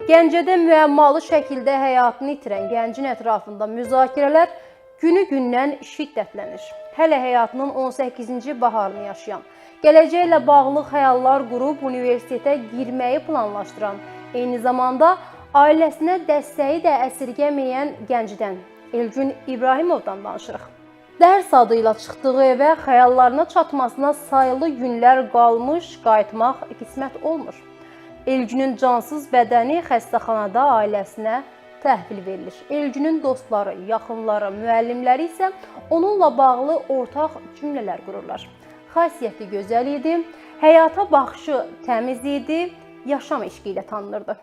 Gəncədə müəmmalı şəkildə həyatını itirən gəncin ətrafında müzakirələr günü-gündən şiddətlənir. Hələ həyatının 18-ci baharını yaşayan, gələcəklə bağlı xəyallar qurub universitetə girməyi planlaşdıran, eyni zamanda ailəsinə dəstəyi də əsirgəməyən gəncdən, Elgün İbrahimovdan danışırıq. Dərs adıyla çıxdığı evə xəyallarına çatmasına sayılı günlər qalmış, qayıtmaq qismət olmur. Elgünün cansız bədəni xəstəxanada ailəsinə təhvil verilir. Elgünün dostları, yaxınları, müəllimləri isə onunla bağlı ortaq cümlələr qururlar. Xasiyyəti gözəl idi, həyata baxışı təmiz idi, yaşam eşqi ilə tanınırdı.